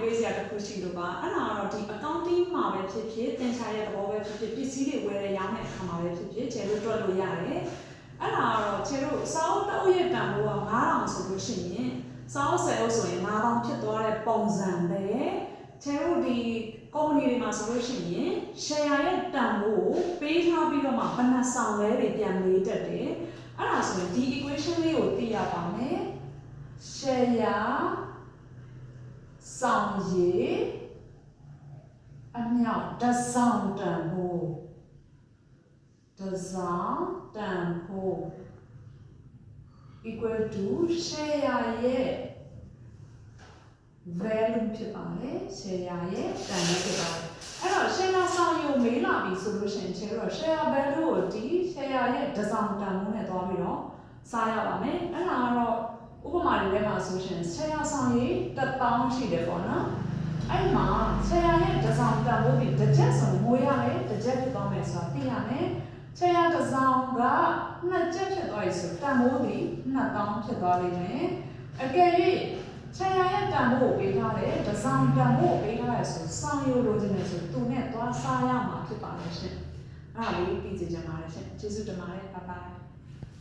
ပေးစရာတစ်ခုရှိလို့ပါအဲ့ဒါကတော့ဒီ accounting မှာပဲဖြစ်ဖြစ်သင်္ချာရဲ့သဘောပဲဖြစ်ဖြစ်ပစ္စည်းတွေဝယ်ရရောင်းတဲ့အခါမှာပဲဖြစ်ဖြစ်ကျဲတို့တွက်လို့ရတယ်အဲ့ဒါကတော့ကျဲတို့စာအုပ်တစ်အုပ်ရဲ့တန်ဖိုးက9000ဆိုလို့ရှိရင်စာအုပ်10အုပ်ဆိုရင်9000ဖြစ်သွားတဲ့ပုံစံပဲကျဲတို့ဒီကုမ္ပဏီတွေမှာဆိုလို့ရှိရင် share ရဲ့တန်ဖိုးပေးထားပြီးတော့မှဘယ်နှဆောင်လဲတွေပြန်မေးတတ်တယ်အဲ့ဒါဆိုရင်ဒီ equation လေးကိုသိရပါမယ် share ဆောင်ရည်အမြောက်တစ်ဆောင်တန်ဖိုးတစ်ဆောင်တန်ဖိုး equal to share ရဲ့ value ဖြစ်ပါတယ် share ရဲ့တန်ဖိုးဖြစ်ပါတယ်အဲ့တော့ share ဆောင်ရည်ကိုမေးလာပြီဆိုလို့ရှိရင်ကျတော့ share value ကိုဒီ share ရဲ့တစ်ဆောင်တန်ဖိုးနဲ့တွားပြီးတော့စားရပါမယ်အဲ့ဒါကတော့ဥပမာတွေထဲမှာဆိုရှင် share ဆောင်ရည်1000ရှိတယ်ပေါ့နော်အဲ့မှာ share ရဲ့တစ်ဆောင်တန်ဖိုးဒီတစ်ချက်ဆိုငွေရတယ်တစ်ချက်ဖြစ်သွားမယ်ဆိုတာသိရမယ် share တစ်ဆောင်ကနှစ်ချက်ဖြစ်သွားပြီဆိုတန်ဖိုးဒီ2000ဖြစ်သွားလိမ့်မယ်အကယ်၍ share ရဲ့တန်ဖိုးကိုပေးထားတယ်တစ်ဆောင်တန်ဖိုးကိုပေးထားတယ်ဆိုဆောင်ရည်လိုချင်တယ်ဆိုသူနဲ့သွားစားရမှာဖြစ်ပါလိမ့်ရှင်အဲ့ဒါလေးသိစေချင်ပါတယ်ရှင်ကျေးဇူးတင်ပါတယ်ဘိုင်ဘိုင်